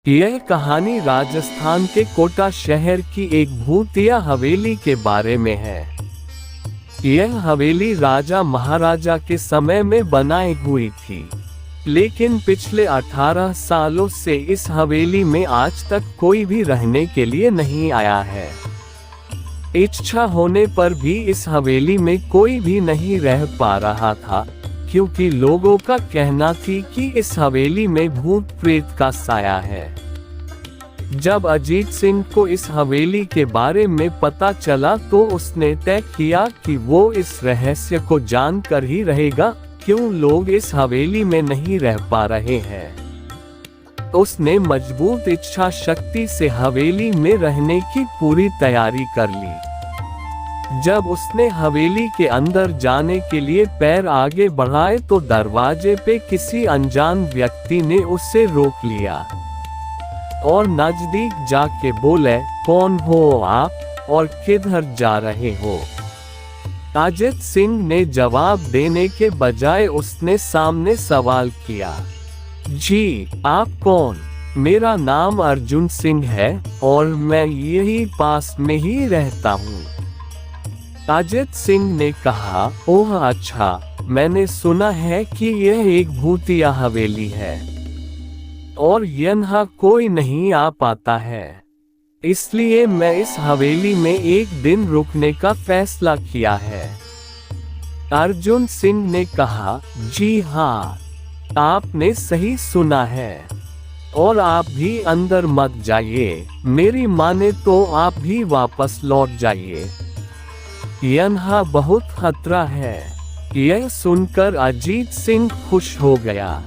यह कहानी राजस्थान के कोटा शहर की एक भूतिया हवेली के बारे में है। यह हवेली राजा महाराजा के समय में बनाई हुई थी, लेकिन पिछले 18 सालों से इस हवेली में आज तक कोई भी रहने के लिए नहीं आया है। इच्छा होने पर भी इस हवेली में कोई भी नहीं रह पा रहा था, क्योंकि लोगों का कहना थी कि इस हवेली में भूत प्रेत का साया है। जब अजीत सिंह को इस हवेली के बारे में पता चला तो उसने तय किया कि वो इस रहस्य को जानकर ही रहेगा, क्यों लोग इस हवेली में नहीं रह पा रहे हैं। उसने मजबूत इच्छा शक्ति से हवेली में रहने की पूरी तैयारी कर ली। जब उसने हवेली के अंदर जाने के लिए पैर आगे बढ़ाए तो दरवाजे पे किसी अनजान व्यक्ति ने उसे रोक लिया और नजदीक जाके बोले, कौन हो आप और किधर जा रहे हो? अजीत सिंह ने जवाब देने के बजाय उसने सामने सवाल किया, जी आप कौन? मेरा नाम अर्जुन सिंह है और मैं यही पास में ही रहता हूँ। अजीत सिंह ने कहा, ओह अच्छा, मैंने सुना है कि यह एक भूतिया हवेली है और यहाँ कोई नहीं आ पाता है, इसलिए मैं इस हवेली में एक दिन रुकने का फैसला किया है। अर्जुन सिंह ने कहा, जी हाँ, आपने सही सुना है और आप भी अंदर मत जाइए, मेरी माने तो आप भी वापस लौट जाइए, यहाँ बहुत खतरा है। यह सुनकर अजीत सिंह खुश हो गया,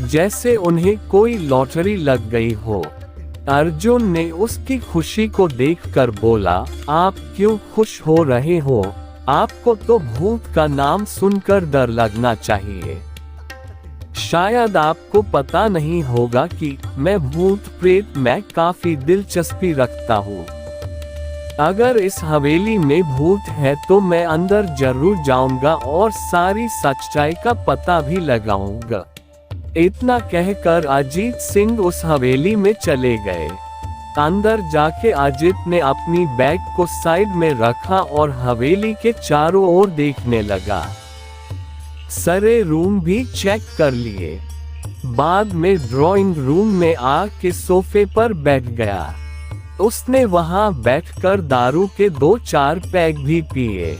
जैसे उन्हें कोई लॉटरी लग गई हो। अर्जुन ने उसकी खुशी को देखकर बोला, आप क्यों खुश हो रहे हो? आपको तो भूत का नाम सुनकर डर लगना चाहिए। शायद आपको पता नहीं होगा कि मैं भूत प्रेत में काफी दिलचस्पी रखता हूँ। अगर इस हवेली में भूत है तो मैं अंदर जरूर जाऊंगा और सारी सच्चाई का पता भी लगाऊंगा। इतना कहकर अजीत सिंह उस हवेली में चले गए। अंदर जाके अजीत ने अपनी बैग को साइड में रखा और हवेली के चारों ओर देखने लगा। सारे रूम भी चेक कर लिए। बाद में ड्राइंग रूम में आके सोफे पर बैठ गया। उसने वहां बैठकर दारू के 2-4 पैग भी पिए।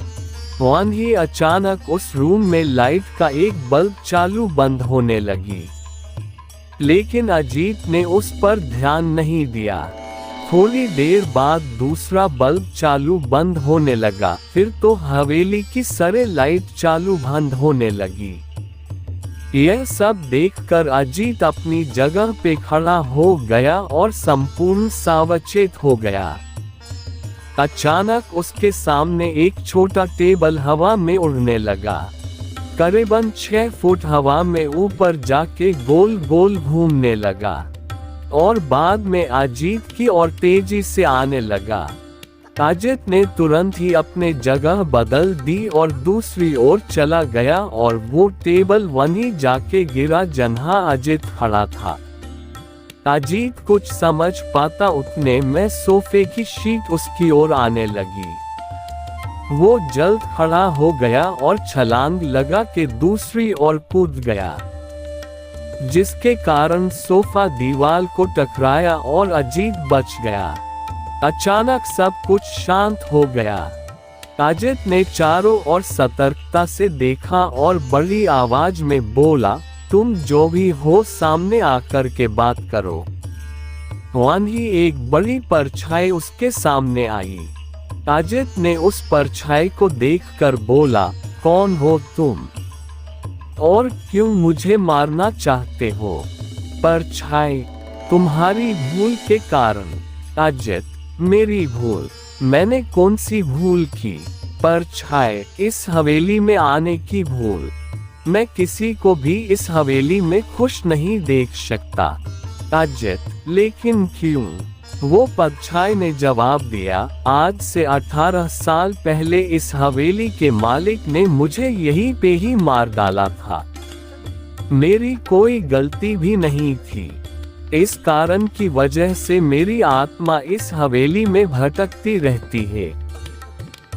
वहीं अचानक उस रूम में लाइट का एक बल्ब चालू बंद होने लगी, लेकिन अजीत ने उस पर ध्यान नहीं दिया। थोड़ी देर बाद दूसरा बल्ब चालू बंद होने लगा, फिर तो हवेली की सारे लाइट चालू बंद होने लगी। यह सब देखकर अजीत अपनी जगह पे खड़ा हो गया और संपूर्ण सावचेत हो गया। अचानक उसके सामने एक छोटा टेबल हवा में उड़ने लगा। करीबन 6 फुट हवा में ऊपर जाके गोल गोल घूमने लगा और बाद में अजीत की ओर तेजी से आने लगा। अजीत ने तुरंत ही अपने जगह बदल दी और दूसरी ओर चला गया और वो टेबल वहीं जाके गिरा जहाँ अजीत खड़ा था। अजीत कुछ समझ पाता उतने में सोफे की शीट उसकी ओर आने लगी। वो जल्द खड़ा हो गया और छलांग लगा के दूसरी ओर कूद गया, जिसके कारण सोफा दीवार को टकराया और अजीत बच गया। अचानक सब कुछ शांत हो गया। अजीत ने चारों ओर सतर्कता से देखा और बड़ी आवाज में बोला, तुम जो भी हो सामने आकर के बात करो। वहीं एक बड़ी परछाई उसके सामने आई। अजीत ने उस परछाई को देखकर बोला, कौन हो तुम और क्यों मुझे मारना चाहते हो? परछाई, तुम्हारी भूल के कारण। अजीत, मेरी भूल? मैंने कौन सी भूल की? परछाई, इस हवेली में आने की भूल। मैं किसी को भी इस हवेली में खुश नहीं देख सकता। अजीत, लेकिन क्यों? वो परछाई ने जवाब दिया, आज से 18 साल पहले इस हवेली के मालिक ने मुझे यहीं पे ही मार डाला था। मेरी कोई गलती भी नहीं थी। इस कारण की वजह से मेरी आत्मा इस हवेली में भटकती रहती है।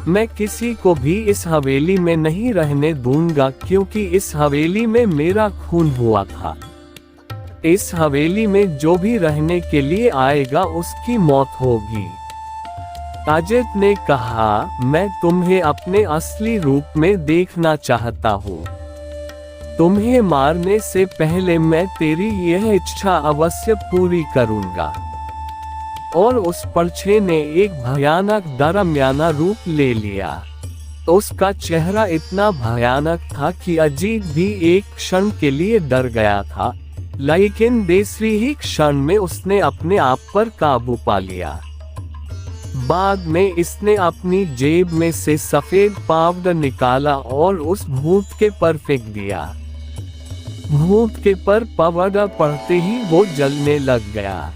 मैं किसी को भी इस हवेली में नहीं रहने दूंगा, क्योंकि इस हवेली में मेरा खून हुआ था। इस हवेली में जो भी रहने के लिए आएगा उसकी मौत होगी। अजित ने कहा, मैं तुम्हें अपने असली रूप में देखना चाहता हूँ। तुम्हें मारने से पहले मैं तेरी यह इच्छा अवश्य पूरी करूंगा। और उस पर्चे ने एक भयानक दरमियाना रूप ले लिया। उसका चेहरा इतना भयानक था कि अजीत भी एक क्षण के लिए डर गया था, लेकिन दूसरी ही क्षण में उसने अपने आप पर काबू पा लिया। बाद में इसने अपनी जेब में से सफेद पाउडर निकाला और उस भूत के पर फेंक दिया। भूत के पर पाउडर पड़ते ही वो जलने लग गया।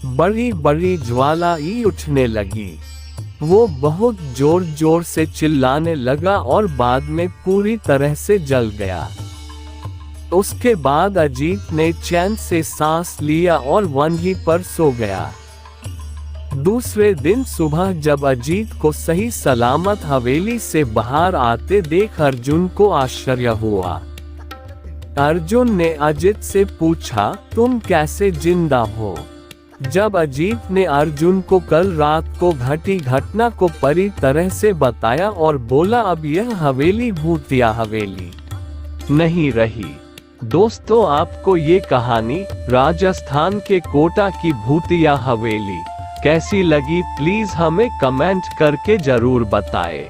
बड़ी बड़ी ज्वाला ही उठने लगी। वो बहुत जोर जोर से चिल्लाने लगा और बाद में पूरी तरह से जल गया। उसके बाद अजीत ने चैन से सांस लिया और वहीं पर सो गया। दूसरे दिन सुबह जब अजीत को सही सलामत हवेली से बाहर आते देख अर्जुन को आश्चर्य हुआ। अर्जुन ने अजीत से पूछा, तुम कैसे जिंदा हो? जब अजीत ने अर्जुन को कल रात को घटी घटना को पूरी तरह से बताया और बोला, अब यह हवेली भूतिया हवेली नहीं रही। दोस्तों, आपको ये कहानी राजस्थान के कोटा की भूतिया हवेली कैसी लगी, प्लीज हमें कमेंट करके जरूर बताएं।